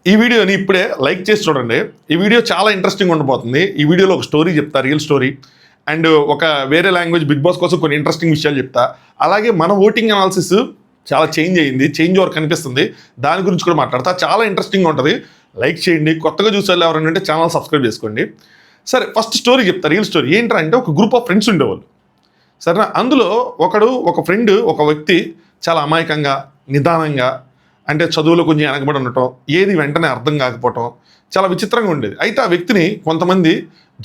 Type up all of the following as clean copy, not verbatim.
ఈ వీడియోని ఇప్పుడే లైక్ చేసి చూడండి. ఈ వీడియో చాలా ఇంట్రెస్టింగ్ ఉండబోతుంది. ఈ వీడియోలో ఒక స్టోరీ చెప్తా, రియల్ స్టోరీ, అండ్ ఒక వేరే లాంగ్వేజ్ బిగ్ బాస్ కోసం కొన్ని ఇంట్రెస్టింగ్ విషయాలు చెప్తా. అలాగే మన ఓటింగ్ అనాలిసిస్ చాలా చేంజ్ అయ్యింది, చేంజ్ ఓవర్ కనిపిస్తుంది, దాని గురించి కూడా మాట్లాడతా. చాలా ఇంట్రెస్టింగ్గా ఉంటుంది. లైక్ చేయండి, కొత్తగా చూసేవాళ్ళు ఎవరైనా ఉంటే ఛానల్ సబ్స్క్రైబ్ చేసుకోండి. సరే, ఫస్ట్ స్టోరీ చెప్తా, రియల్ స్టోరీ. ఏంటంటే ఒక గ్రూప్ ఆఫ్ ఫ్రెండ్స్ ఉండేవాళ్ళు, సరేనా. అందులో ఒక ఫ్రెండ్, ఒక వ్యక్తి చాలా అమాయకంగా, నిదానంగా, అంటే చదువులో కొంచెం వెనకబడి ఉండటం, ఏది వెంటనే అర్థం కాకపోవటం, చాలా విచిత్రంగా ఉండేది. అయితే ఆ వ్యక్తిని కొంతమంది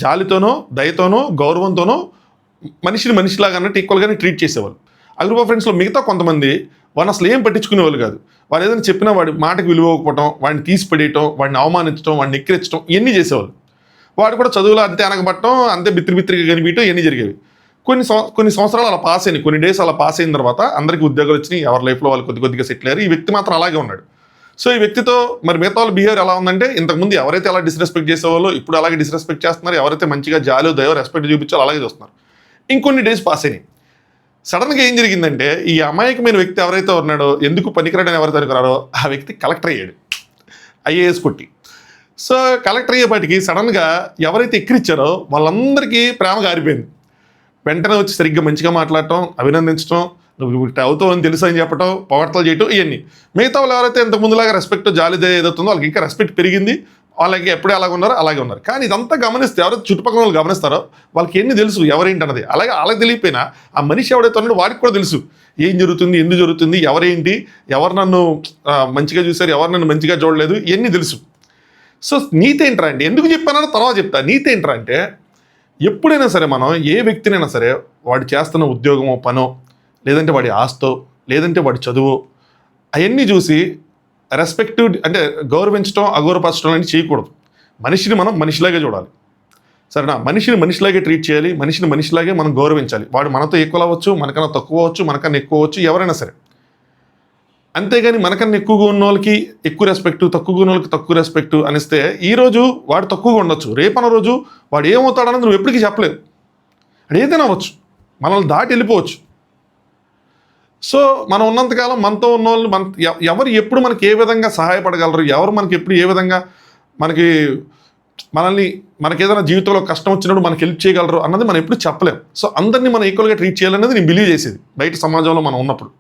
జాలితోనో, దయతోనో, గౌరవంతోనో మనిషిని మనిషిలాగా అన్నట్టు ఈక్వల్గానే ట్రీట్ చేసేవాళ్ళు. ఆ గ్రూప్ ఆఫ్ ఫ్రెండ్స్లో మిగతా కొంతమంది వాడిని అసలు ఏం పట్టించుకునేవాళ్ళు కాదు. వాడు ఏదైనా చెప్పినా వాడి మాటకి విలువకపోవటం, వాడిని తీసి పడేయటం, వాడిని అవమానించడం, వాడిని ఎక్కిరించడం, ఇవన్నీ చేసేవాళ్ళు. వాడు కూడా చదువులో అంతే అనగబట్టడం, అంతే బిత్తిరిగా కనిపించడం, ఇవన్నీ జరిగేవి. కొన్ని సంవత్సరాలు అలా పాస్ అయినాయి, కొన్ని డేస్ అలా పాస్ అయిన తర్వాత అందరికీ ఉద్యోగాలు వచ్చినాయి, ఎవరి లైఫ్లో వాళ్ళు కొద్దిగా సెటిల్ అయ్యారు. ఈ వ్యక్తి మాత్రం అలాగే ఉన్నాడు. సో ఈ వ్యక్తితో మరి మిగతా వాళ్ళ బిహేవియర్ ఎలా ఉందంటే, ఇంతకుముందు ఎవరైతే అలా డిస్రెస్పెక్ట్ చేసేవాళ్ళు ఇప్పుడు అలాగే డిస్రెస్పెక్ట్ చేస్తున్నారు, ఎవరైతే మంచిగా జాలి దయో రెస్పెక్ట్ చూపించాలో అలాగే చూస్తున్నారు. ఇంకొన్ని డేస్ పాస్ అయినాయి. సడన్గా ఏం జరిగిందంటే, ఈ అమాయకమైన వ్యక్తి ఎవరైతే ఉన్నాడో, ఎందుకు పనికిరాడని ఎవరైతే అనుకున్నారో ఆ వ్యక్తి కలెక్టర్ అయ్యాడు, ఐఏఎస్ కొట్టి. సో కలెక్టర్ అయ్యేపాటికి సడన్గా ఎవరైతే ఎక్కిరిచ్చారో వాళ్ళందరికీ ప్రేమ గారిపోయింది. వెంటనే వచ్చి సరిగ్గా మంచిగా మాట్లాడటం, అభినందించడం, నువ్వు అవుతావు అని తెలుసు అని చెప్పడం, పొగడ్తలు చేయటం, ఇవన్నీ. మిగతా వాళ్ళు ఎవరైతే ఇంతకుముందులాగా రెస్పెక్ట్ జాలిదే ఏదవుతుందో వాళ్ళకి ఇంకా రెస్పెక్ట్ పెరిగింది. వాళ్ళకి ఎప్పుడే అలాగే ఉన్నారో అలాగే ఉన్నారు. కానీ ఇదంతా గమనిస్తే ఎవరైతే చుట్టుపక్కల వాళ్ళు గమనిస్తారో వాళ్ళకి ఎన్ని తెలుసు ఎవరేంటి అన్నది. అలాగే వాళ్ళకి తెలియపోయినా ఆ మనిషి ఎవడైతే ఉన్నాడో వాడికి కూడా తెలుసు ఏం జరుగుతుంది, ఎందుకు జరుగుతుంది, ఎవరేంటి, ఎవరు నన్ను మంచిగా చూశారు, ఎవరు నన్ను మంచిగా చూడలేదు, ఇవన్నీ తెలుసు. సో నీతి ఏంట్రా అంటే, ఎందుకు చెప్పానో తర్వాత చెప్తా. నీతి ఏంట్రా అంటే, ఎప్పుడైనా సరే మనం ఏ వ్యక్తినైనా సరే వాడు చేస్తున్న ఉద్యోగమో, పనో, లేదంటే వాడి ఆస్తో, లేదంటే వాడి చదువు, అవన్నీ చూసి రెస్పెక్ట్ అంటే గౌరవించడం, అగౌరవపరచడం అనేది చేయకూడదు. మనిషిని మనం మనిషిలాగే చూడాలి, సరేనా. మనిషిని మనిషిలాగే ట్రీట్ చేయాలి, మనిషిని మనిషిలాగే మనం గౌరవించాలి. వాడు మనతో ఈక్వల్ అవ్వచ్చు, మనకన్నా తక్కువ అవ్వచ్చు, మనకన్నా ఎక్కువ అవ్వచ్చు, ఎవరైనా సరే. అంతేగాని మనకన్నా ఎక్కువగా ఉన్న వాళ్ళకి ఎక్కువ రెస్పెక్ట్, తక్కువగా ఉన్న వాళ్ళకి తక్కువ రెస్పెక్ట్ అనిస్తే ఈరోజు వాడు తక్కువగా ఉండొచ్చు, రేపన్న రోజు వాడు ఏమవుతాడన్నది నువ్వు ఎప్పటికీ చెప్పలేవు. అది ఏదైనా అవ్వచ్చు, మనల్ని దాటి వెళ్ళిపోవచ్చు. సో మనం ఉన్నంతకాలం మనతో ఉన్న వాళ్ళు ఎవరు ఎప్పుడు మనకి ఏ విధంగా సహాయపడగలరు, ఎవరు మనకి ఎప్పుడు ఏ విధంగా మనకి ఏదైనా జీవితంలో కష్టం వచ్చినప్పుడు మనకి హెల్ప్ చేయగలరు అన్నది మనం ఎప్పుడు చెప్పలేం. సో అందరినీ మనం ఈక్వల్గా ట్రీట్ చేయాలనేది నేను బిలీవ్ చేసేది బయట సమాజంలో మనం ఉన్నప్పుడు.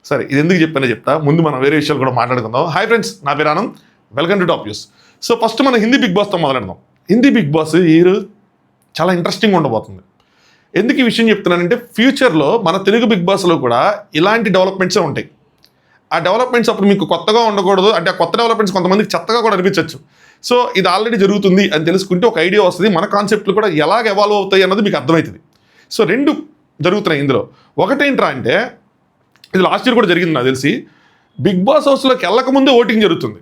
సరే, ఇది ఎందుకు చెప్పానో చెప్తా. ముందు మనం వేరే విషయాలు కూడా మాట్లాడుకుందాం. హాయ్ ఫ్రెండ్స్, నా పేరు Anand, welcome to top news. So first మనం హిందీ బిగ్ బాస్తో మొదలెడదాం. హిందీ బిగ్ బాస్ ఈరోజు చాలా ఇంట్రెస్టింగ్ ఉండబోతుంది. ఎందుకు ఈ విషయం చెప్తున్నానంటే, ఫ్యూచర్లో మన తెలుగు బిగ్ బాస్లో కూడా ఇలాంటి డెవలప్మెంట్సే ఉంటాయి. ఆ డెవలప్మెంట్స్ అప్పుడు మీకు కొత్తగా ఉండకూడదు, అంటే ఆ కొత్త డెవలప్మెంట్స్ కొంతమందికి చెత్తగా కూడా అనిపించవచ్చు. సో ఇది ఆల్రెడీ జరుగుతుంది అని తెలుసుకుంటే ఒక ఐడియా వస్తుంది, మన కాన్సెప్ట్లు కూడా ఎలాగ ఎవాల్వ్ అవుతాయి అన్నది మీకు అర్థమవుతుంది. సో రెండు జరుగుతున్నాయి ఇందులో. ఒకటేంట్రా అంటే, ఇది లాస్ట్ ఇయర్ కూడా జరిగింది నాకు తెలిసి. బిగ్ బాస్ హౌస్లోకి వెళ్ళకముందే ఓటింగ్ జరుగుతుంది.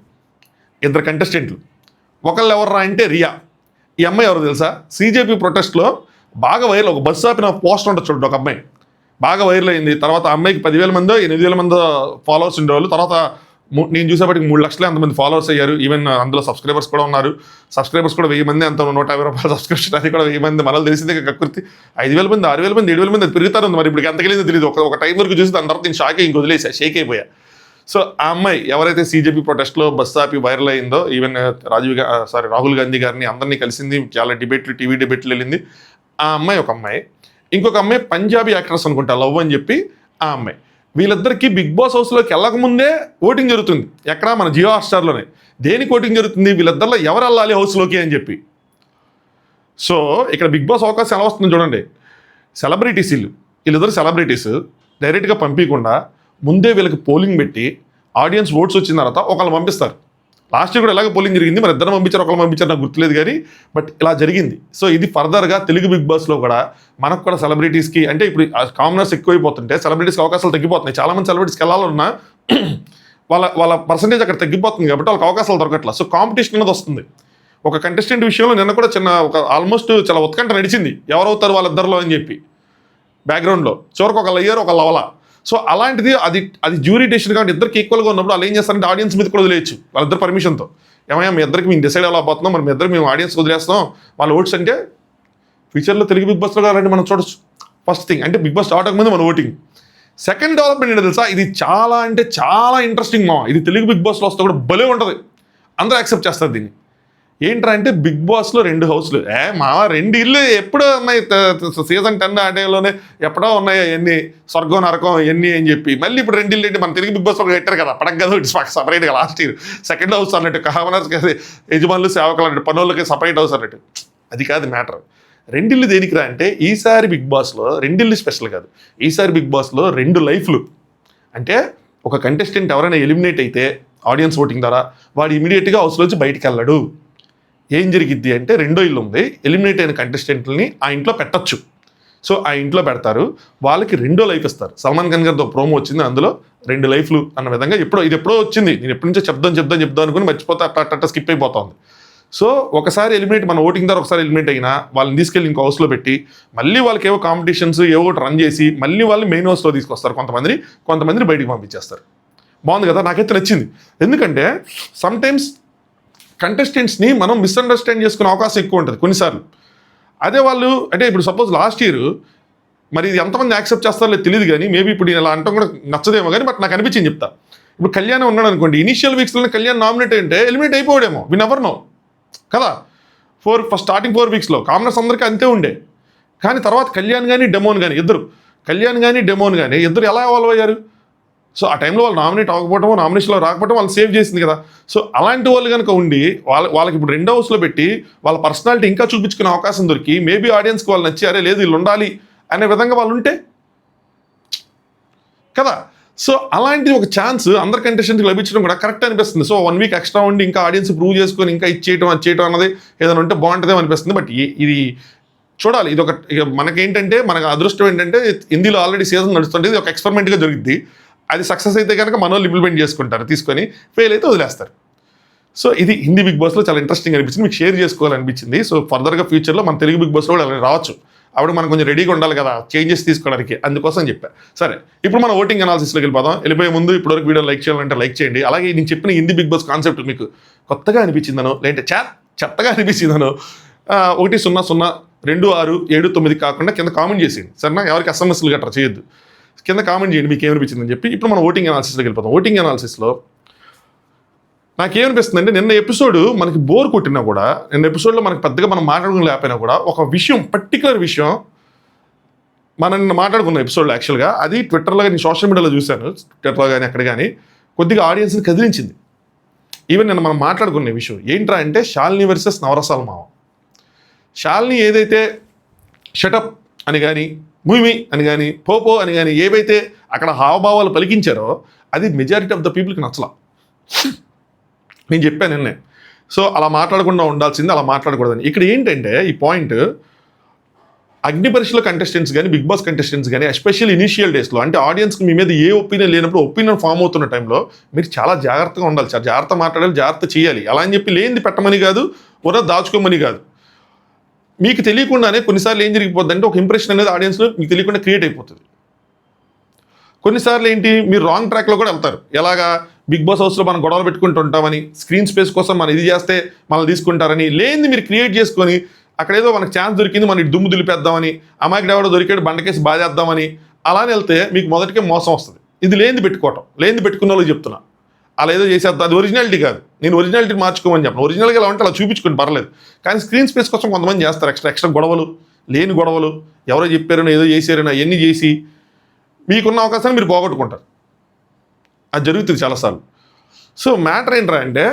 ఇద్దరు కంటెస్టెంట్లు, ఒకళ్ళు ఎవర్రా అంటే రియా. ఈ అమ్మాయి ఎవరు తెలుసా, CJP ప్రొటెస్ట్లో బాగా వైరల్, ఒక బస్సు ఆపిన పోస్టర్ ఉంటుంది చూడండి, ఒక అమ్మాయి బాగా వైరల్ అయింది. తర్వాత ఆ అమ్మాయికి 10,000 మందో 8,000 మందో ఫాలోవర్స్ ఉండేవాళ్ళు. తర్వాత నేను చూసేపటికి 3 లక్షల అంతమంది ఫాలోవర్స్ అయ్యారు. ఈవెన్ అందులో సబ్స్క్రైబర్స్ కూడా ఉన్నారు. సబ్స్క్రైబర్స్ కూడా 1000 మంది, అంత 150 రూపాయల సబ్స్క్రిప్షన్, అది కూడా 1000 మంది. మనల్ని తెలిసిందే కక్కుర్తి 5,000 మంది, 6,000 మంది, 7,000 మంది, అది పెరుగుతారు. మరి ఇప్పుడు ఎంతకెళ్ళిందో తెలియదు. ఒక టైం వరకు చూసి దాని తర్వాత నేను షాక్ అయ్యి వదిలేసా, షేక్ అయిపోయా. సో ఆ అమ్మాయి ఎవరైతే CJP ప్రొటెస్ట్లో బస్సు ఆపి వైరల్ అయిందో, ఈవెన్ రాహుల్ గాంధీ గారిని అందరినీ కలిసింది, చాలా డిబేట్లు, టీవీ డిబేట్లు వెళ్ళింది. ఆ అమ్మాయి ఒక అమ్మాయి, ఇంకొక అమ్మాయి పంజాబీ యాక్ట్రెస్ అనుకుంటా, లవ్ అని చెప్పి ఆ అమ్మాయి. వీళ్ళిద్దరికీ బిగ్ బాస్ హౌస్లోకి వెళ్ళకముందే ఓటింగ్ జరుగుతుంది. ఎక్కడ? మన జియో హాట్‌స్టార్లోనే. దేనికి ఓటింగ్ జరుగుతుంది? వీళ్ళిద్దరిలో ఎవరు వెళ్ళాలి హౌస్లోకి అని చెప్పి. సో ఇక్కడ బిగ్ బాస్ అవకాశం ఎలా వస్తుంది చూడండి. సెలబ్రిటీస్, వీళ్ళిద్దరు సెలబ్రిటీస్ డైరెక్ట్గా పంపించకుండా ముందే వీళ్ళకి పోలింగ్ పెట్టి ఆడియన్స్ ఓట్స్ వచ్చిన తర్వాత ఒకళ్ళు పంపిస్తారు. లాస్ట్ ఇయర్ కూడా ఇలాగే పోలింగ్ జరిగింది. మరి ఇద్దరు పంపించారు, ఒకళ్ళు పంపించారు, నాకు గుర్తులేదు కానీ, బట్ ఇలా జరిగింది. సో ఇది ఫర్దర్గా తెలుగు బిగ్ బాస్లో కూడా మనకు కూడా సెలబ్రిటీస్కి, అంటే ఇప్పుడు కామనర్స్ ఎక్కువైపోతుంటే సెలబ్రిటీస్కి అవకాశాలు తగ్గిపోతున్నాయి. చాలామంది సెలబ్రిటీస్కి వెళ్ళాలన్నా వాళ్ళ పర్సంటేజ్ అక్కడ తగ్గిపోతుంది కాబట్టి వాళ్ళకి అవకాశాలు దొరకట్లా. సో కాంపిటీషన్ అనేది వస్తుంది. ఒక కంటెస్టెంట్ విషయంలో నిన్న కూడా ఆల్మోస్ట్ చాలా ఉత్కంఠ నడిచింది, ఎవరవుతారు వాళ్ళిద్దరిలో అని చెప్పి. బ్యాక్గ్రౌండ్లో చివరికి ఒకళ్ళు అయ్యారు, ఒకళ్ళు అవలా. సో అలాంటిది అది జ్యూరీ డెసిషన్ కాబట్టి ఇద్దరికి ఈక్వల్గా ఉన్నప్పుడు వాళ్ళు ఏం చేస్తారంటే ఆడియన్స్ మీద కూడా వదిలేయచ్చు, వాళ్ళిద్దరు పర్మిషన్తో. ఏమయ్యా మీ ఇద్దరికి మేము డిసైడ్ ఎలా పోతున్నాం, మరి మీ ఇద్దరికి మేము ఆడియన్స్ వదిలేస్తాం, వాళ్ళ ఓట్స్ అంటే ఫ్యూచర్లో తెలుగు బిగ్ బాస్లో కావాలంటే మనం చూడొచ్చు. ఫస్ట్ థింగ్ అంటే బిగ్ బాస్ స్టార్ట్ అవ్వకముందు మన ఓటింగ్. సెకండ్ డెవలప్మెంట్ ఏంటో తెలుసా, ఇది చాలా అంటే చాలా ఇంట్రెస్టింగ్ ఇది తెలుగు బిగ్ బాస్లో వస్తే కూడా భలే ఉంటుంది. అందరూ యాక్సెప్ట్ చేస్తారు దీన్ని. ఏంట్రా అంటే బిగ్ బాస్లో 2 హౌస్లు మా 2 ఇల్లు ఎప్పుడో ఉన్నాయి, సీజన్ 10 ఆ టైంలోనే ఎప్పుడో ఉన్నాయి ఎన్ని స్వర్గం నరకం ఎన్ని అని చెప్పి మళ్ళీ ఇప్పుడు 2 ఇల్లు ఏంటి మన తెలుగు బిగ్ బాస్లో పెట్టారు కదా పడక కదా సపరేట్గా లాస్ట్ ఇయర్ సెకండ్ హౌస్ అన్నట్టు కామనర్స్ యజమానులు సేవకులు అన్నట్టు పనులకి సపరేట్ హౌస్ అన్నట్టు. అది కాదు మ్యాటర్. 2 ఇల్లు దేనికిరా అంటే ఈసారి బిగ్ బాస్లో 2 ఇల్లు స్పెషల్ కాదు, ఈసారి బిగ్ బాస్లో 2 లైఫ్లు. అంటే ఒక కంటెస్టెంట్ ఎవరైనా ఎలిమినేట్ అయితే ఆడియన్స్ ఓటింగ్ ద్వారా వాడు ఇమీడియట్గా హౌస్లోంచి బయటికి వెళ్ళడు. ఏం జరిగిద్ది అంటే 2వ ఇల్లు ఉంది, ఎలిమినేట్ అయిన కంటెస్టెంట్ని ఆ ఇంట్లో పెట్టచ్చు. సో ఆ ఇంట్లో పెడతారు, వాళ్ళకి 2వ లైఫ్ ఇస్తారు. సల్మాన్ ఖాన్ గారితో ప్రోమో వచ్చింది, అందులో 2 లైఫ్లు అన్న విధంగా ఇది ఎప్పుడో వచ్చింది, నేను ఎప్పటి నుంచో చెప్దాం అనుకుని మర్చిపోతే అట్ట స్కిప్ అయిపోతుంది. సో ఒకసారి ఎలిమినేట్ మన ఓటింగ్ ద్వారా ఒకసారి ఎలిమినేట్ అయినా వాళ్ళని తీసుకెళ్ళి ఇంకో హౌస్లో పెట్టి మళ్ళీ వాళ్ళకి ఏవో కాంపిటీషన్స్ ఏవో రన్ చేసి మళ్ళీ వాళ్ళు మెయిన్ హౌస్లో తీసుకొస్తారు, కొంతమందిని బయటికి పంపించేస్తారు. బాగుంది కదా, నాకైతే నచ్చింది. ఎందుకంటే సమ్టైమ్స్ కంటెస్టెంట్స్ని మనం మిస్అండర్స్టాండ్ చేసుకునే అవకాశం ఎక్కువ ఉంటుంది కొన్నిసార్లు. అదే వాళ్ళు అంటే ఇప్పుడు సపోజ్ లాస్ట్ ఇయర్ మరి ఇది ఎంతమంది యాక్సెప్ట్ చేస్తారో లేదు తెలియదు, కానీ మేబీ ఇప్పుడు నేను అలా అంటాం కూడా నచ్చదేమో, కానీ బట్ నాకు అనిపించింది చెప్తా. ఇప్పుడు కళ్యాణ్ ఉన్నాడు అనుకోండి, ఇనిషియల్ వీక్స్లో కళ్యాణ్ నామినేట్ అంటే ఎలిమినేట్ అయిపోయాడేమో, వి నెవర్ నో కదా. స్టార్టింగ్ 4 వీక్స్లో కామనర్స్ అందరికీ అంతే ఉండే, కానీ తర్వాత కళ్యాణ్ కానీ డెమోన్ కానీ ఇద్దరు ఎలా ఇవాల్వ్ అయ్యారు. సో ఆ టైంలో వాళ్ళు నామినేట్ అవ్వకపోవటం, నామినేషన్లో రాకపోవడం వాళ్ళు సేవ్ చేసింది కదా. సో అలాంటి వాళ్ళు కనుక ఉండి వాళ్ళకి ఇప్పుడు 2వ హౌస్లో పెట్టి వాళ్ళ పర్సనాలిటీ ఇంకా చూపించుకునే అవకాశం దొరికి మేబీ ఆడియన్స్కి వాళ్ళు నచ్చి అరే లేదు వీళ్ళు ఉండాలి అనే విధంగా వాళ్ళు ఉంటే కదా. సో అలాంటి ఒక ఛాన్స్ అందరి కంటెస్టెంట్కి లభించడం కూడా కరెక్ట్ అనిపిస్తుంది. సో 1 వీక్ ఎక్స్ట్రా ఉండి ఇంకా ఆడియన్స్ ప్రూవ్ చేసుకొని ఇంకా ఇచ్చేయటం అన్నది ఏదైనా ఉంటే బాగుంటుందేమో అనిపిస్తుంది. బట్ ఇది చూడాలి. ఇది ఒక మనకేంటంటే మనకు అదృష్టం ఏంటంటే హిందీలో ఆల్రెడీ సీజన్ నడుస్తుంటే ఇది ఒక ఎక్స్పెరిమెంట్గా జరుగుద్ది. అది సక్సెస్ అయితే కనుక మన వాళ్ళు ఇంప్లిమెంట్ చేసుకుంటారు, తీసుకొని ఫెయిల్ అయితే వదిలేస్తారు. సో ఇది హిందీ బిగ్ బాస్లో చాలా ఇంట్రెస్టింగ్ అనిపించింది, మీకు షేర్ చేసుకోవాలనిపించింది. సో ఫర్దర్గా ఫ్యూచర్లో మన తెలుగు బిగ్ బాస్లో కూడా అలా రావచ్చు. అప్పుడు మనం కొంచెం రెడీగా ఉండాలి కదా చేంజెస్ తీసుకోవడానికి, అందుకోసం చెప్పా. సరే ఇప్పుడు మన ఓటింగ్ అనాలిసిస్లోకి వెళ్ళిపోయే ముందు ఇప్పటివరకు వీడియో లైక్ చేయాలంటే లైక్ చేయండి. అలాగే నేను చెప్పిన హిందీ బిగ్ బాస్ కాన్సెప్ట్ మీకు కొత్తగా అనిపించిందనో లేదంటే చెత్తగా అనిపించిందనో 100026799 కాకుండా కింద కామెంట్ చేసేయండి సరేనా. ఎవరికి ఎస్ఎంఎస్లు గట్రా చేయొద్దు, కింద కామెంట్ చేయండి మీకు ఏమనిపించిందని చెప్పి. ఇప్పుడు మనం ఓటింగ్ అనాలిసిస్లోకి వెళ్ళిపోతాం. ఓటింగ్ అనాలిసిస్లో నాకేమనిపిస్తుంది అంటే నిన్న ఎపిసోడ్ మనకి బోర్ కొట్టినా కూడా, నిన్న ఎపిసోడ్లో మనకి పెద్దగా మనం మాట్లాడుకుని లేకపోయినా కూడా ఒక విషయం పర్టికులర్ విషయం మనం నిన్న మాట్లాడుకున్న ఎపిసోడ్లో యాక్చువల్గా అది ట్విట్టర్లో కానీ సోషల్ మీడియాలో చూశాను, ట్విట్టర్లో కానీ అక్కడ కానీ కొద్దిగా ఆడియన్స్ని కదిలించింది. ఈవెన్ నిన్న మనం మాట్లాడుకునే విషయం ఏంట్రా అంటే శాలిని వర్సెస్ నవరసాల మావ. శాలిని ఏదైతే షటప్ అని కానీ ముయిమి అని కానీ పోపో అని కానీ ఏవైతే అక్కడ హావభావాలు పలికించారో అది మెజారిటీ ఆఫ్ ద పీపుల్కి నచ్చలా. నేను చెప్పాను నిన్నే. సో అలా మాట్లాడకుండా ఉండాల్సింది, అలా మాట్లాడకూడదని. ఇక్కడ ఏంటంటే ఈ పాయింట్ అగ్ని పరీక్షలో కంటెస్టెంట్స్ కానీ బిగ్ బాస్ కంటెస్టెంట్స్ కానీ ఎస్పెషల్లీ ఇనిషియల్ డేస్లో అంటే ఆడియన్స్కి మీ మీద ఏ ఒపీనియన్ లేనప్పుడు ఒపీనియన్ ఫామ్ అవుతున్న టైంలో మీరు చాలా జాగ్రత్తగా ఉండాలి, చాలా జాగ్రత్త మాట్లాడాలి, జాగ్రత్త చేయాలి. అలా అని చెప్పి లేనిది పెట్టమని కాదు, ఉన్న దాచుకోమని కాదు. మీకు తెలియకుండానే కొన్నిసార్లు ఏం జరిగిపోద్ది అంటే ఒక ఇంప్రెషన్ అనేది ఆడియన్స్లో మీకు తెలియకుండా క్రియేట్ అయిపోతుంది. కొన్నిసార్లు ఏంటి మీరు రాంగ్ ట్రాక్లో కూడా వెళ్తారు. ఎలాగా బిగ్ బాస్ హౌస్లో మనం గొడవలు పెట్టుకుంటూ ఉంటామని, స్క్రీన్ స్పేస్ కోసం మనం ఇది చేస్తే మనల్ని తీసుకుంటారని, లేనిది మీరు క్రియేట్ చేసుకొని అక్కడేదో మనకు ఛాన్స్ దొరికింది మన దుమ్ము దులిపేద్దామని, అమ్మాయికి ఎవడో దొరికాడు బండకేసి బాధేద్దామని అలానే వెళ్తే మీకు మొదటికే మోసం వస్తుంది. ఇది లేనిది పెట్టుకున్న వాళ్ళకి చెప్తున్నా. అలా ఏదో చేసేద్దాం, అది ఒరిజినాలిటీ కాదు. నేను ఒరిజినాలిటీ మార్చుకోమని చెప్పను. ఒరిజినల్గా ఎలా ఉంటే అలా చూపించుకుని పర్లేదు, కానీ స్క్రీన్ స్పేస్ కోసం కొంతమంది చేస్తారు ఎక్స్ట్రా గొడవలు, లేని గొడవలు, ఎవరో చెప్పారని ఏదో చేశారని అవన్నీ చేసి మీకున్న అవకాశాన్ని మీరు పోగొట్టుకుంటారు. అది జరుగుతుంది చాలాసార్లు. సో మ్యాటర్ ఏంట్రా అంటే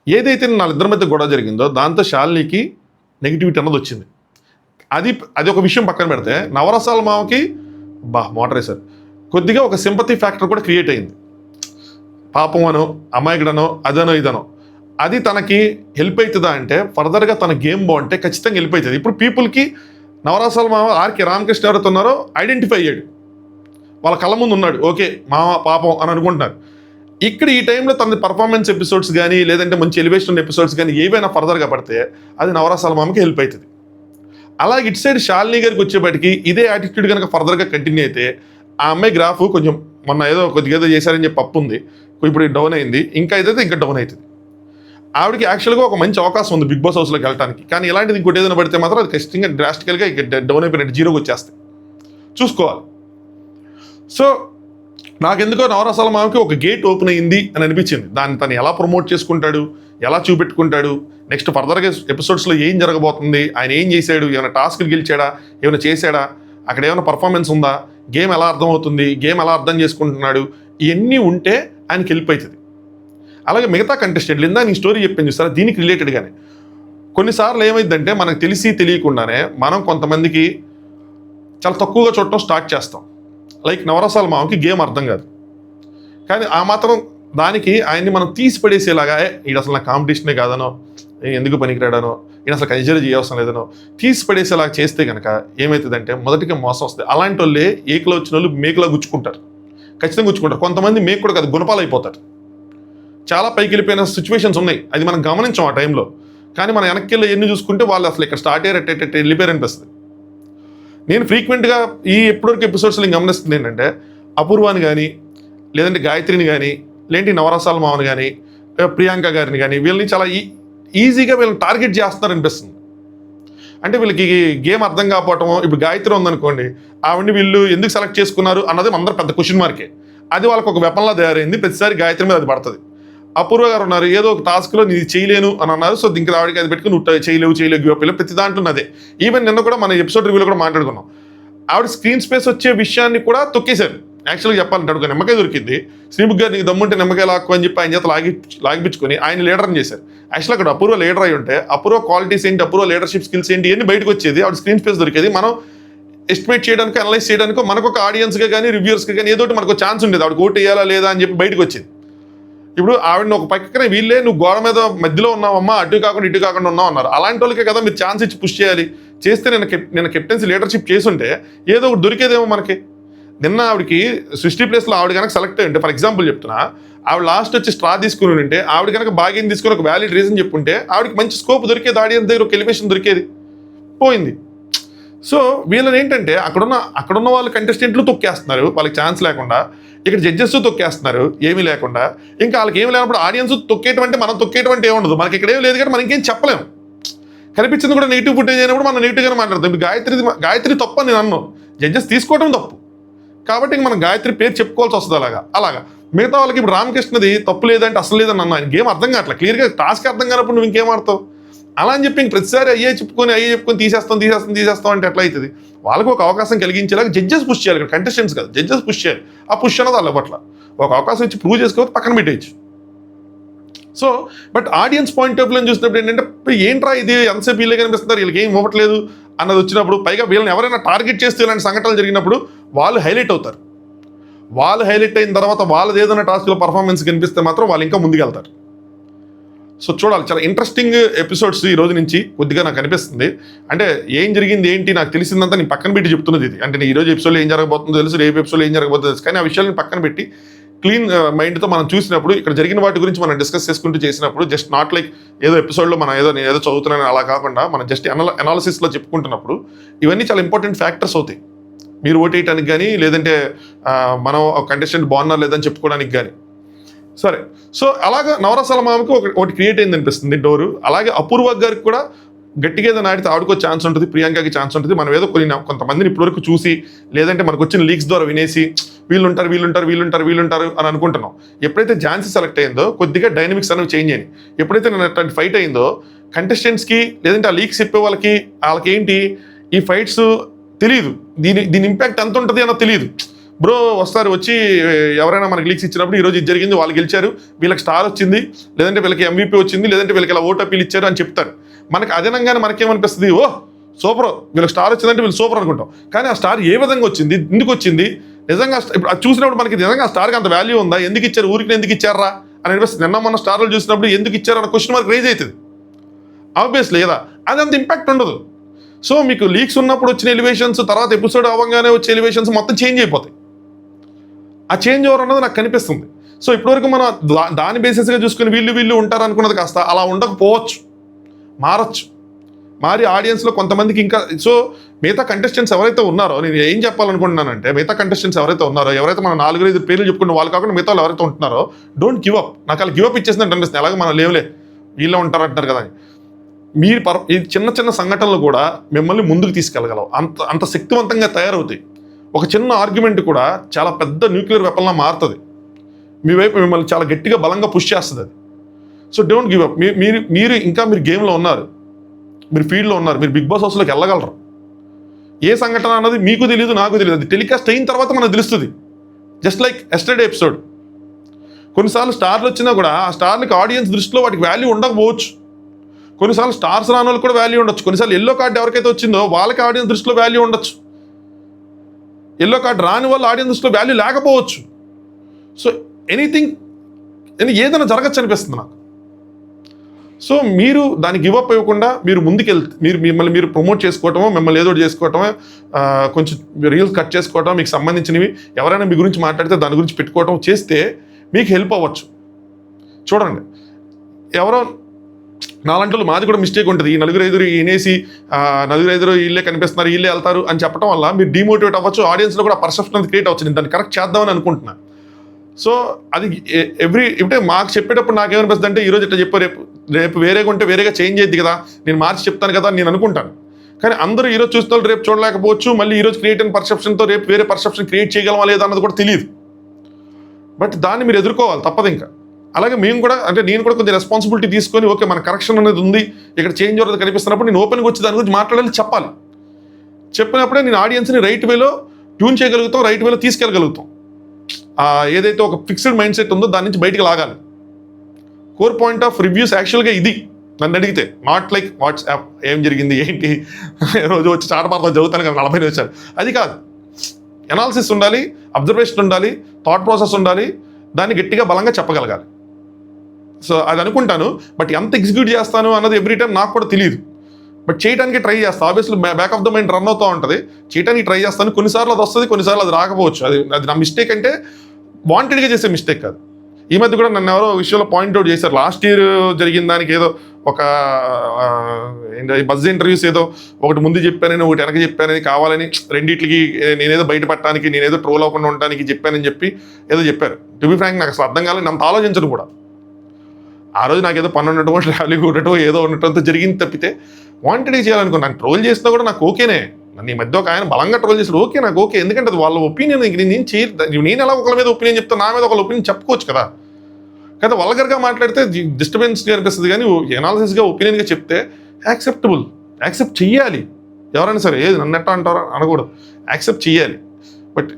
ఏదైతే వాళ్ళిద్దరి మధ్య గొడవ జరిగిందో దాంతో శాలినికి నెగిటివిటీ అన్నది వచ్చింది. అది ఒక విషయం పక్కన పెడితే నవరసాల మామకి మోటరేసారు కొద్దిగా ఒక సింపతి ఫ్యాక్టర్ కూడా క్రియేట్ అయింది. పాపం అనో అమాయకుడనో అదనో ఇదనో అది తనకి హెల్ప్ అవుతుందా అంటే ఫర్దర్గా తన గేమ్ బాగుంటే ఖచ్చితంగా హెల్ప్ అవుతుంది. ఇప్పుడు పీపుల్కి నవరసాల మామ ఆర్కే రామకృష్ణ ఎవరైతే ఉన్నారో ఐడెంటిఫై అయ్యాడు, వాళ్ళ కళ్ళ ముందు ఉన్నాడు, ఓకే మామ పాపం అని అనుకుంటున్నారు. ఇక్కడ ఈ టైంలో తన పర్ఫార్మెన్స్ ఎపిసోడ్స్ కానీ లేదంటే మంచి ఎలివేషన్ ఎపిసోడ్స్ కానీ ఏవైనా ఫర్దర్గా పడితే అది నవరసాల మామకి హెల్ప్ అవుతుంది. అలాగే ఇటు సైడ్ శాలిని గారికి వచ్చేప్పటికి ఇదే యాటిట్యూడ్ కనుక ఫర్దర్గా కంటిన్యూ అయితే ఆ అమ్మాయి గ్రాఫ్ కొంచెం మొన్న కొద్దిగా ఏదో చేశారని చెప్పి అప్పు ఉంది, ఇప్పుడు డౌన్ అయింది, ఇంకా అయితే ఇంకా డౌన్ అవుతుంది. ఆవిడకి యాక్చువల్గా ఒక మంచి అవకాశం ఉంది బిగ్ బాస్ హౌస్లోకి వెళ్ళడానికి, కానీ ఇలాంటిది ఇంకోటి ఏదైనా పడితే మాత్రం అది ఖచ్చితంగా డ్రాస్టికల్గా ఇక డౌన్ అయిపోయినట్టు జీరోకి వచ్చేస్తాయి, చూసుకోవాలి. సో నాకెందుకో నవరసాల మామకి ఒక గేట్ ఓపెన్ అయ్యింది అని అనిపించింది. దాన్ని తను ఎలా ప్రమోట్ చేసుకుంటాడు, ఎలా చూపెట్టుకుంటాడు, నెక్స్ట్ ఫర్దర్గా ఎపిసోడ్స్లో ఏం జరగబోతుంది, ఆయన ఏం చేశాడు, ఏమైనా టాస్క్లు గెలిచాడా, ఏమైనా చేశాడా, అక్కడ ఏమైనా పర్ఫార్మెన్స్ ఉందా, గేమ్ ఎలా అర్థమవుతుంది, గేమ్ ఎలా అర్థం చేసుకుంటున్నాడు, ఇవన్నీ ఉంటే ఆయనకి హెల్ప్ అవుతుంది. అలాగే మిగతా కంటెస్టెంట్లు ఇందా నీ స్టోరీ చెప్పింది చూస్తారా, దీనికి రిలేటెడ్గానే కొన్నిసార్లు ఏమైందంటే మనకు తెలిసి తెలియకుండానే మనం కొంతమందికి చాలా తక్కువగా చూడటం స్టార్ట్ చేస్తాం. లైక్ నవరసాల మామకి గేమ్ అర్థం కాదు, కానీ ఆ మాత్రం దానికి ఆయన్ని మనం తీసి పడేసేలాగా ఈడు అసలు నా కాంపిటీషనే కాదనో, ఎందుకు పనికిరాడానో, ఈయన అసలు కన్సిడర్ చేయవసరం లేదనో తీసి పడేసేలాగా చేస్తే కనుక ఏమవుతుందంటే మొదటిగా మోసం వస్తుంది. అలాంటి వాళ్ళే ఏకలో వచ్చిన వాళ్ళు మేకులా గుచ్చుకుంటారు, ఖచ్చితంగా గుచ్చుకుంటారు. కొంతమంది మేకు కూడా కాదు గుణపాలు అయిపోతారు. చాలా పైకి వెళ్ళిపోయిన సిచ్యువేషన్స్ ఉన్నాయి, అది మనం గమనించాం ఆ టైంలో. కానీ మనం వెనక్కి వెళ్ళి ఎన్ని చూసుకుంటే వాళ్ళు అసలు ఇక్కడ స్టార్ట్ అయ్యారట్టే వెళ్ళిపోయారు అనిపిస్తుంది. నేను ఫ్రీక్వెంట్గా ఈ ఎప్పటివరకు ఎపిసోడ్స్లో గమనిస్తుంది ఏంటంటే అపూర్వాని కానీ, లేదంటే గాయత్రిని కానీ, లేదంటే నవరసాల మామని కానీ, ప్రియాంక గారిని కానీ, వీళ్ళని చాలా ఈజీగా వీళ్ళని టార్గెట్ చేస్తున్నారు అనిపిస్తుంది. అంటే వీళ్ళకి గేమ్ అర్థం కాకపోవటం. ఇప్పుడు గాయత్రి ఉందనుకోండి, ఆవిడని వీళ్ళు ఎందుకు సెలెక్ట్ చేసుకున్నారు అన్నది అందరూ పెద్ద క్వశ్చన్ మార్కే. అది వాళ్ళకి ఒక వెపన్లా తయారైంది, ప్రతిసారి గాయత్రి మీద అది పడుతుంది. అపూర్వ గారు ఉన్నారు, ఏదో ఒక టాస్క్లో నేను చేయలేను అని అన్నారు, సో దీనికి ఆవిడకి అది పెట్టుకుని నువ్వు చేయలేవు గివ్ ప్రతి దాంట్లో అదే. ఈవెన్ నిన్న కూడా మన ఎపిసోడ్ రివ్యూలో కూడా మాట్లాడుకున్నాం, ఆవిడ స్క్రీన్ స్పేస్ వచ్చే విషయాన్ని కూడా తొక్కేశారు. యాక్చువల్గా చెప్పాలంటే ఒక నిమ్మకాయ దొరికింది, శ్రీముఖ్ గారు నీకు దమ్ముంటే నిమ్మకాయ లాక్కు అని చెప్పి ఆయన చేత లాగిపించుకొని ఆయన లీడర్ని చేశారు. యాక్చువల్గా అక్కడ అపూర్వ లీడర్ అయి ఉంటే అపూర్వ క్వాలిటీస్ ఏంటి, అపూర్వ లీడర్షిప్ స్కిల్స్ ఏంటి ఇవన్నీ బయటకు వచ్చేది, ఆవిడ స్క్రీన్ స్పేస్ దొరికేది. మనం ఎస్టిమేట్ చేయడానికి, అనలైజ్ చేయడానికి మనకు ఒక ఆడియన్స్గా కానీ రివ్యూర్స్గా కానీ ఏదో మనకు ఛాన్స్ ఉండేది, ఆవిడ ఓటు వేయాలా లేదా అని చెప్పి బయటకు వచ్చేది. ఇప్పుడు ఆవిడని ఒక పక్కనే వీళ్ళే నువ్వు గోడ మీద మధ్యలో ఉన్నావమ్మా, అటు కాకుండా ఇటు కాకుండా ఉన్నావు అన్నారు. అలాంటి వాళ్ళకే కదా మీరు ఛాన్స్ ఇచ్చి పుష్ చేయాలి. చేస్తే నేను కెప్టెన్సీ లీడర్షిప్ చేసుంటే ఏదో ఒకటి దొరికేదేమో మనకి. నిన్న ఆవిడకి సృష్టి ప్లేస్లో ఆవిడ కనుక సెలెక్ట్ అయ్యి ఉంటే, ఫర్ ఎగ్జాంపుల్ చెప్తున్నా, ఆవిడ లాస్ట్ వచ్చి స్ట్రా తీసుకుని ఉంటే, ఆవిడ కనుక బాగా తీసుకుని ఒక వ్యాలిడ్ రీజన్ చెప్పుంటే ఆవిడకి మంచి స్కోప్ దొరికేది, ఆడియన్స్ దగ్గర ఒక ఎలివేషన్ దొరికేది. పోయింది. సో వీళ్ళని ఏంటంటే అక్కడున్న వాళ్ళు కంటెస్టెంట్లు తొక్కేస్తున్నారు వాళ్ళకి ఛాన్స్ లేకుండా, ఇక్కడ జడ్జెస్ తొక్కేస్తున్నారు ఏమీ లేకుండా. ఇంకా వాళ్ళకి ఏమి లేనప్పుడు ఆడియన్స్ తొక్కేయటం అంటే మనం తొక్కేయటం అంటే ఏముండదు, మనకి ఇక్కడ ఏం లేదు కానీ మనం ఇంకేం చెప్పలేము. కనిపించింది కూడా నెగిటివ్ ఫుటేజ్ అయినప్పుడు మనం నెగిటివ్గానే మాట్లాడతాం. ఇప్పుడు గాయత్రి తప్పు అని నేను అన్నాను, జడ్జెస్ తీసుకోవడం తప్పు కాబట్టి ఇంక మనం గాయత్రి పేరు చెప్పుకోవాల్సి వస్తుంది. అలాగా మిగతా వాళ్ళకి ఇప్పుడు రామకృష్ణది తప్పు లేదంటే అసలు లేదని అన్న, ఆయన గేమ్ అర్థం కావట్లేదు, క్లియర్గా టాస్క్ అర్థం కానప్పుడు నువ్వు ఇంకేం ఆడతావు అలా అని చెప్పి ఇంక ప్రతిసారి అయ్యే చెప్పుకొని తీసేస్తాం అంటే ఎట్లా అవుతుంది. వాళ్ళకి ఒక అవకాశం కలిగించేలాగా జడ్జెస్ పుష్ చేయాలి, ఇక్కడ కంటెస్టెంట్స్ కదా, జడ్జెస్ పుష్ చేయాలి. ఆ పుష్ అన్నది వాళ్ళ పట్ల ఒక అవకాశం ఇచ్చి ప్రూవ్ చేసుకోవచ్చు, పక్కన పెట్టేయచ్చు. So but audience point of view చూసినప్పుడు ఏంటంటే ఏంట్రా ఇది ఎంతసేపు వీళ్ళే కనిపిస్తున్నారు, వీళ్ళకి ఏం ఇవ్వట్లేదు అన్నది వచ్చినప్పుడు, పైగా వీళ్ళని ఎవరైనా టార్గెట్ చేస్తే ఇలాంటి సంఘటనలు జరిగినప్పుడు వాళ్ళు హైలైట్ అవుతారు. వాళ్ళు హైలైట్ అయిన తర్వాత వాళ్ళది ఏదైనా టాస్క్లో పర్ఫార్మెన్స్ కనిపిస్తే మాత్రం వాళ్ళు ఇంకా ముందుకెళ్తారు. సో చూడాలి, చాలా ఇంట్రెస్టింగ్ ఎపిసోడ్స్ ఈ రోజు నుంచి కొద్దిగా నాకు అనిపిస్తుంది. అంటే ఏం జరిగింది ఏంటి నాకు తెలిసిందంతా నేను పక్కన పెట్టి చెప్తున్నది ఇది. అంటే ఈ రోజు ఎపిసోడ్లో ఏం జరగబోతుందో తెలుసు, రేపు ఎపిసోడ్లో ఏం జరగబోతుందో తెలుసు, కానీ ఆ విషయాలను పక్కన పెట్టి క్లీన్ మైండ్తో మనం చూసినప్పుడు ఇక్కడ జరిగిన వాటి గురించి మనం డిస్కస్ చేసుకుంటూ చేసినప్పుడు, జస్ట్ నాట్ లైక్ ఏదో ఎపిసోడ్లో మనం ఏదో చదువుతున్నాను అలా కాకుండా మనం జస్ట్ అనాలిసిస్లో చెప్పుకుంటున్నప్పుడు ఇవన్నీ చాలా ఇంపార్టెంట్ ఫ్యాక్టర్స్ అవుతాయి. మీరు ఓట్ వేయడానికి కానీ, లేదంటే మనం కంటెస్టెంట్ బాగున్నారు లేదని చెప్పుకోవడానికి కానీ. సరే, సో అలాగా నవరసాల మామకి ఒకటి క్రియేట్ అయింది అనిపిస్తుంది డోరు. అలాగే అపూర్వ గారికి కూడా గట్టిగా ఏదైనా ఆడితే ఆడుకో ఛాన్స్ ఉంటుంది, ప్రియాంకకి ఛాన్స్ ఉంటుంది. మనం ఏదో కొంతమందిని ఇప్పటివరకు చూసి, లేదంటే మనకు వచ్చిన లీక్స్ ద్వారా వినేసి వీళ్ళుంటారు అని అనుకుంటున్నాం. ఎప్పుడైతే ఝాన్సీ సెలెక్ట్ అయిందో కొద్దిగా డైనమిక్స్ అనేవి చేంజ్ అయ్యాయి. ఎప్పుడైతే నేను అట్లాంటి ఫైట్ అయిందో కంటెస్టెంట్స్కి, లేదంటే ఆ లీక్స్ చెప్పే వాళ్ళకి ఏంటి ఈ ఫైట్స్ తెలియదు, దీని ఇంపాక్ట్ ఎంత ఉంటుంది అన్నది తెలియదు. బ్రో వచ్చి ఎవరైనా మనకి లీక్స్ ఇచ్చినప్పుడు ఈరోజు ఇది జరిగింది, వాళ్ళు గెలిచారు, వీళ్ళకి స్టార్ వచ్చింది, లేదంటే వీళ్ళకి MVP వచ్చింది, లేదంటే వీళ్ళకి ఇలా ఓట్ అప్పీలు ఇచ్చారు అని చెప్తారు. మనకి అదనంగానే మనకేమనిపిస్తుంది, సూపర్, వీళ్ళకి స్టార్ వచ్చిందంటే వీళ్ళు సూపర్ అనుకుంటాం. కానీ ఆ స్టార్ ఏ విధంగా వచ్చింది, ఎందుకు వచ్చింది, నిజంగా ఇప్పుడు అది చూసినప్పుడు మనకి నిజంగా ఆ స్టార్కి అంత వాల్యూ ఉందా, ఎందుకు ఇచ్చారు, ఊరికి ఎందుకు ఇచ్చారా అని అనిపిస్తుంది. నిన్న మన స్టార్లు చూసినప్పుడు ఎందుకు ఇచ్చారు అన్న క్వశ్చన్ మార్క్ రైజ్ అవుతుంది. ఆబ్వియస్లీ కదా, అది అంత ఇంపాక్ట్ ఉండదు. సో మీకు లీక్స్ ఉన్నప్పుడు వచ్చిన ఎలివేషన్స్, తర్వాత ఎపిసోడ్ అవ్వగానే వచ్చే ఎలివేషన్స్ మొత్తం చేంజ్ అయిపోతాయి. ఆ చేంజ్ ఓవర్ అన్నది నాకు కనిపిస్తుంది. సో ఇప్పటివరకు మనం దాని బేసిస్గా చూసుకుని వీళ్ళు ఉంటారు అనుకున్నది కాస్త అలా ఉండకపోవచ్చు, మారి ఆడియన్స్లో కొంతమందికి ఇంకా. సో మిగతా కంటెస్టెంట్స్ ఎవరైతే ఉన్నారో, నేను ఏం చెప్పాలనుకుంటున్నానంటే, మిగతా కంటెస్టెంట్స్ ఎవరైతే ఉన్నారో, ఎవరైతే మనం 4-5 పేర్లు చెప్పుకున్న వాళ్ళు కాకుండా మిగతా వాళ్ళు ఎవరైతే ఉంటున్నారో, డోంట్ గివ్ అప్. నాకు అలా గివ్ అప్ ఇచ్చేసిందంటే అనిపిస్తుంది, అలాగే మనం లేవులే వీళ్ళే ఉంటారంటున్నారు కదా అని. మీరు ఈ చిన్న సంఘటనలు కూడా మిమ్మల్ని ముందుకు తీసుకెళ్ళగలవు, అంత శక్తివంతంగా తయారవుతాయి. ఒక చిన్న ఆర్గ్యుమెంట్ కూడా చాలా పెద్ద న్యూక్లియర్ వెపన్లా మారుతుంది, మీ వైపు మిమ్మల్ని చాలా గట్టిగా బలంగా పుష్ చేస్తుంది అది. So don't give up. మీరు ఇంకా మీరు గేమ్లో ఉన్నారు, మీరు ఫీల్డ్లో ఉన్నారు, మీరు బిగ్ బాస్ హౌస్లోకి వెళ్ళగలరు. ఏ సంఘటన అన్నది మీకు తెలియదు, నాకు తెలియదు. అది టెలికాస్ట్ అయిన తర్వాత మనకు తెలుస్తుంది. Just like yesterday episode. కొన్నిసార్లు స్టార్లు వచ్చినా కూడా ఆ స్టార్లకి ఆడియన్స్ దృష్టిలో వాటికి వాల్యూ ఉండకపోవచ్చు. కొన్నిసార్లు స్టార్స్ రాని వాళ్ళకి కూడా వాల్యూ ఉండొచ్చు. కొన్నిసార్లు ఎల్లో కార్డు ఎవరికైతే వచ్చిందో వాళ్ళకి ఆడియన్స్ దృష్టిలో వాల్యూ ఉండొచ్చు. ఎల్లో కార్డు రాని వాళ్ళు ఆడియన్స్ దృష్టిలో వాల్యూ లేకపోవచ్చు. సో ఎనీథింగ్ ఏదైనా జరగచ్చు అనిపిస్తుంది నాకు. సో మీరు దాన్ని గివ్ అప్ ఇవ్వకుండా మీరు ముందుకెళ్తే, మిమ్మల్ని మీరు ప్రమోట్ చేసుకోవటమో, మిమ్మల్ని ఏదో చేసుకోవటమో, కొంచెం రీల్స్ కట్ చేసుకోవటం, మీకు సంబంధించినవి ఎవరైనా మీ గురించి మాట్లాడితే దాని గురించి పెట్టుకోవటం చేస్తే మీకు హెల్ప్ అవ్వచ్చు. చూడండి, ఎవరో నాలంటూ మాది కూడా మిస్టేక్ ఉంటుంది. ఈ నలుగురు ఐదుగురు వినేసి నలుగురు ఐదుగురు వీళ్ళే కనిపిస్తున్నారు, వీళ్ళే వెళ్తారు అని చెప్పడం వల్ల మీరు డిమోటివేట్ అవ్వచ్చు. ఆడియన్స్లో కూడా పర్సెప్షన్ అనేది క్రియేట్ అవచ్చు. నేను దాన్ని కరెక్ట్ చేద్దామని అనుకుంటున్నాను. సో అది అంటే మాకు చెప్పేటప్పుడు నాకేమనిపిస్తుంది అంటే, ఈరోజు ఇట్లా చెప్పారు, రేపు వేరేగా ఉంటే వేరేగా చేంజ్ అయ్యింది కదా, నేను మార్చి చెప్తాను కదా అని నేను అనుకుంటాను. కానీ అందరూ ఈరోజు చూస్తే రేపు చూడలేకపోవచ్చు. మళ్ళీ ఈరోజు క్రియేట్ అయిన పర్సెప్షన్తో రేపు వేరే పర్సెప్షన్ క్రియేట్ చేయగలమా లేదా అన్నది కూడా తెలియదు. బట్ దాన్ని మీరు ఎదుర్కోవాలి, తప్పదు. ఇంకా అలాగే మేము కూడా, అంటే నేను కూడా కొంచెం రెస్పాన్సిబిలిటీ తీసుకొని, ఓకే మన కరెక్షన్ అనేది ఉంది, ఇక్కడ చేంజ్ అవుతుంది కనిపిస్తున్నప్పుడు నేను ఓపెన్గా వచ్చి దాని గురించి మాట్లాడాలి, చెప్పాలి. చెప్పినప్పుడే నేను ఆడియన్స్ని రైట్ వేలో ట్యూన్ చేయగలుగుతాం, రైట్ వేలో తీసుకెళ్ళగలుగుతాం. ఏదైతే ఒక ఫిక్స్డ్ మైండ్ సెట్ ఉందో దాని నుంచి బయటకు లాగాలి. కోర్ పాయింట్ ఆఫ్ రివ్యూస్ యాక్చువల్గా ఇది నన్ను అడిగితే. నాట్ లైక్ వాట్సాప్ ఏం జరిగింది ఏంటి, రోజు వచ్చి చాటపాత్ర చదువుతాను కదా 40 నిమిషాలు, అది కాదు. ఎనాలిసిస్ ఉండాలి, అబ్జర్వేషన్ ఉండాలి, థాట్ ప్రాసెస్ ఉండాలి, దాన్ని గట్టిగా బలంగా చెప్పగలగాలి. సో అది అనుకుంటాను. బట్ ఎంత ఎగ్జిక్యూట్ చేస్తాను అన్నది ఎవ్రీ టైం నాకు కూడా తెలియదు. బట్ చేయడానికి ట్రై చేస్తాను. Obviously back of the mind run అవుతూ ఉంటుంది. చేయడానికి ట్రై చేస్తాను. కొన్నిసార్లు అది వస్తుంది, కొన్నిసార్లు అది రాకపోవచ్చు. అది నా మిస్టేక్, అంటే వాంటెడ్గా చేసే మిస్టేక్ కాదు. ఈ మధ్య కూడా నన్ను ఎవరో విషయంలో పాయింట్అవుట్ చేశారు. లాస్ట్ ఇయర్ జరిగిన దానికి ఏదో ఒక బజ్ ఇంటర్వ్యూస్ ఏదో ఒకటి ముందు చెప్పానని, ఒకటి వెనక చెప్పానని, కావాలని రెండింటికి నేనేదో బయటపడటానికి, నేనేదో ట్రోల్ అవ్వకుండా ఉండడానికి చెప్పానని చెప్పి ఏదో చెప్పారు. టు బి ఫ్రాంక్ నాకు అసలు అర్థం కాలేదు, అంత ఆలోచించను కూడా. ఆ రోజు నాకు ఏదో పని ఉండటం, ట్రావెలింగ్ ఉండటం, ఏదో ఉండటంతో జరిగింది తప్పితే వాంటెడ్గా చేయాలనుకో. నాకు ట్రోల్ చేసినా కూడా నాకు ఓకేనే. నన్ను ఈ మధ్య ఒక ఆయన బలంగా ట్రోల్ చేసాడు, ఓకే నాకు ఓకే. ఎందుకంటే అది వాళ్ళ ఒపీనియన్. నేను ఎలా ఒకళ్ళ మీద ఒపీనియన్ చెప్తాను, నా మీద ఒకళ్ళ ఒపీనియన్ చెప్పుకోవచ్చు కదా. కదా వల్గర్గా మాట్లాడితే డిస్టర్బెన్స్గా అనిపిస్తుంది. కానీ ఎనాలిసిస్గా ఒపీనియన్గా చెప్తే యాక్సెప్ట్ చెయ్యాలి. ఎవరైనా సరే, ఏది నన్ను ఎట్టా అంటారో అనకూడదు, యాక్సెప్ట్ చెయ్యాలి. బట్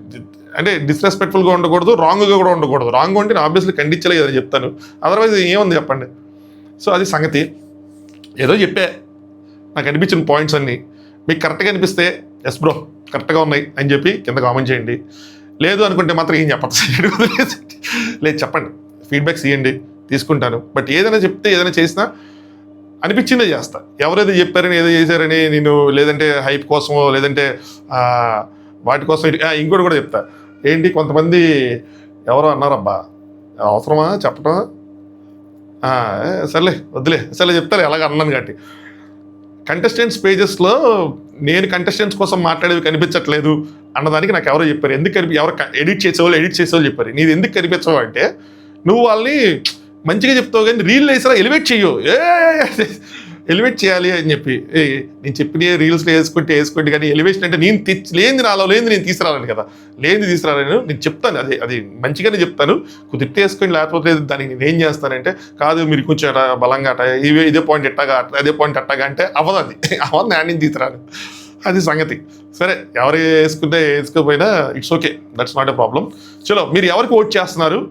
అంటే డిస్రెస్పెక్ట్ఫుల్గా ఉండకూడదు, రాంగ్గా కూడా ఉండకూడదు. రాంగ్ ఉంటే నేను ఆబ్వియస్లీ ఖండించలేదు అని చెప్తాను. అదర్వైజ్ ఏముంది చెప్పండి. సో అది సంగతి. ఏదో చెప్పే నాకు అనిపించిన పాయింట్స్ అన్నీ మీకు కరెక్ట్గా అనిపిస్తే ఎస్ బ్రో కరెక్ట్గా ఉన్నాయి అని చెప్పి కింద కామెంట్ చేయండి. లేదు అనుకుంటే మాత్రం ఏం చెప్పచ్చు, లేదు చెప్పండి, ఫీడ్బ్యాక్స్ ఇవ్వండి, తీసుకుంటాను. బట్ ఏదైనా చెప్తే, ఏదైనా చేసినా అనిపించిందే చేస్తా. ఎవరేదో చెప్పారని, ఏదో చేశారని నేను, లేదంటే హైప్ కోసమో, లేదంటే వాటి కోసం ఇంకోటి కూడా చెప్తా. ఏంటి, కొంతమంది ఎవరో అన్నారబ్బా, అవసరమా చెప్పటం, సర్లే వద్దులే, సర్లే చెప్తారు ఎలాగ అన్నాను కాబట్టి. కంటెస్టెంట్స్ పేజెస్లో నేను కంటెస్టెంట్స్ కోసం మాట్లాడేవి కనిపించట్లేదు అన్నదానికి నాకు ఎవరో చెప్పారు. ఎవరు ఎడిట్ చేసేవాళ్ళు చెప్పారు, నీది ఎందుకు కనిపించవు అంటే, నువ్వు వాళ్ళని మంచిగా చెప్తావు కానీ రీల్ వేసారా ఎలివేట్ చెయ్యవు, ఎలివేట్ చేయాలి అని చెప్పి. నేను చెప్పిన రీల్స్లో వేసుకుంటే కానీ ఎలివేషన్ అంటే నేను లేనిది నాలో లేనిది నేను తీసుకురాలని కదా, లేనిది తీసుకురాలని నేను చెప్తాను. అది మంచిగానే చెప్తాను. కుదిరితే వేసుకొని, లేకపోతే దానికి నేనేం చేస్తానంటే, కాదు మీరు కొంచెం అట బలంగా అట, ఇదే పాయింట్ ఎట్టగా, అదే పాయింట్ అట్టగా అంటే అవ్వదు. అవ్వదు, నేను తీసుకురాను. అది సంగతి. సరే, ఎవరు వేసుకోపోయినా it's okay, that's not a problem. చలో, మీరు ఎవరికి ఓట్ చేస్తున్నారు,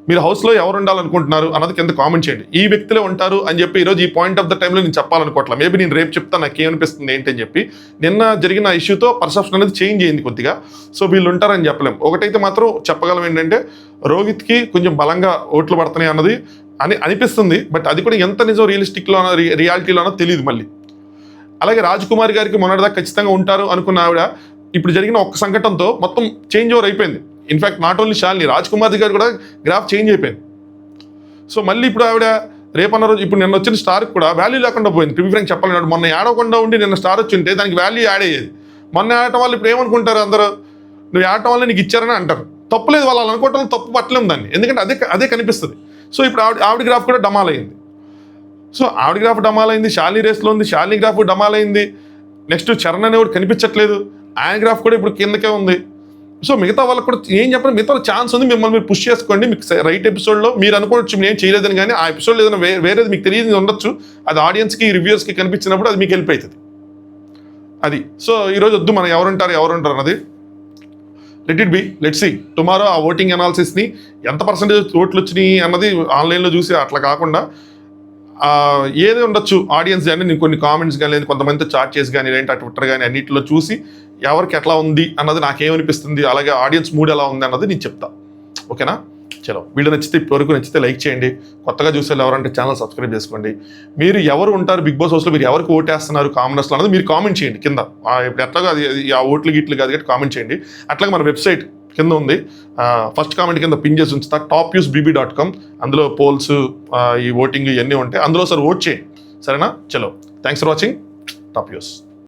మీరు హౌస్లో ఎవరు ఉండాలనుకుంటున్నారు అన్నది కింద కామెంట్ చేయండి. ఈ వ్యక్తులే ఉంటారు అని చెప్పి ఈరోజు ఈ పాయింట్ ఆఫ్ ద టైంలో నేను చెప్పాలనుకోవట్లేదు. మేబీ నేను రేపు చెప్తాను నాకు ఏమనిపిస్తుంది ఏంటి అని చెప్పి. నిన్న జరిగిన ఇష్యూతో పర్సెప్షన్ అనేది చేంజ్ అయింది కొద్దిగా. సో వీళ్ళు ఉంటారని చెప్పలేం. ఒకటైతే మాత్రం చెప్పగలం ఏంటంటే, రోహిత్కి కొంచెం బలంగా ఓట్లు పడుతున్నాయి అన్నది అనిపిస్తుంది. బట్ అది కూడా ఎంత నిజం రియాలిటీలోనో తెలియదు మళ్ళీ. అలాగే రాజ్ కుమార్ గారికి మొన్నటిదాకా ఖచ్చితంగా ఉంటారు అనుకున్న ఆవిడ ఇప్పుడు జరిగిన ఒక్క సంఘటనతో మొత్తం చేంజ్ ఓవర్ అయిపోయింది. In fact not only Shalini, Raj Kumar గారు కూడా గ్రాఫ్ చేంజ్ అయిపోయింది. సో మళ్ళీ ఇప్పుడు ఆవిడ రేపన్న రోజు, ఇప్పుడు నిన్న వచ్చిన స్టార్కి కూడా వాల్యూ లేకుండా పోయింది. టు బి ఫ్రాంక్ చెప్పాలన్నాడు, మొన్న ఆడకుండా ఉండి నిన్న స్టార్ వచ్చి ఉంటే దానికి వాల్యూ యాడ్ అయ్యేది. మొన్న ఆడటం వాళ్ళు ఇప్పుడు ఏమనుకుంటారు అందరూ, నువ్వు ఆడటం వల్ల నీకు ఇచ్చారని అంటారు. తప్పులేదు, వాళ్ళు అనుకోవటం తప్పు పట్టలేము దాన్ని, ఎందుకంటే అదే కనిపిస్తుంది. సో ఇప్పుడు ఆవిడ గ్రాఫ్ కూడా డమాల్ అయింది. సో ఆవిడ గ్రాఫ్ డమాల్ అయింది, శాలిని రేస్లో ఉంది, శాలిని గ్రాఫ్ డమాల్ అయింది. నెక్స్ట్ చరణ్ అనేవాడు కనిపించట్లేదు, ఆయన గ్రాఫ్ కూడా ఇప్పుడు కిందకే ఉంది. సో మిగతా వాళ్ళకి కూడా ఏం చెప్పండి, మిగతా ఛాన్స్ ఉంది, మిమ్మల్ని మీరు పుష్ చేసుకోండి. మీకు రైట్ ఎపిసోడ్లో మీరు అనుకోవచ్చు నేను చేయలేదని, కానీ ఆ ఎపిసోడ్లో ఏదైనా వేరేది మీకు తెలియదు ఉండొచ్చు, అది ఆడియన్స్కి రివ్యూస్కి కనిపించినప్పుడు అది మీకు హెల్ప్ అవుతుంది. అది సో ఈరోజు వద్దు మనం ఎవరుంటారు అన్నది, let it be, let see tomorrow ఆ ఓటింగ్ అనాలిసిస్ని ఎంత పర్సెంటేజ్ ఓట్లు వచ్చినాయి అన్నది ఆన్లైన్లో చూసి అట్లా కాకుండా ఏది ఉండొచ్చు ఆడియన్స్ కానీ, నేను కొన్ని కామెంట్స్ కానీ, లేదు కొంతమందితో చాట్ చేసి కానీ, లేదంటే ట్విట్టర్ కానీ అన్నింటిలో చూసి ఎవరికి ఎట్లా ఉంది అన్నది నాకేమనిపిస్తుంది, అలాగే ఆడియన్స్ మూడ్ ఎలా ఉంది అన్నది నేను చెప్తా. ఓకేనా? చలో, వీడియో నచ్చితే ఇప్పటివరకు నచ్చితే లైక్ చేయండి. కొత్తగా చూసే ఎవరంటే ఛానల్ సబ్స్క్రైబ్ చేసుకోండి. మీరు ఎవరు ఉంటారు బిగ్ బాస్ హౌస్లో, మీరు ఎవరికి ఓటేస్తున్నారు కామెంట్స్లో అన్నది మీరు కామెంట్ చేయండి కింద. ఇప్పుడు ఎట్లాగా అది ఆ ఓట్లు గిట్లు కాదు కాబట్టి కామెంట్ చేయండి. అట్లాగే మన వెబ్సైట్ కింద ఉంది, ఫస్ట్ కామెంట్ కింద పిన్ చేసి ఉంచుతా, topnewsbb.com. అందులో పోల్స్, ఈ ఓటింగ్ ఇవన్నీ ఉంటాయి, అందులో సార్ ఓట్ చేయండి. సరేనా? చలో, thanks for watching top news.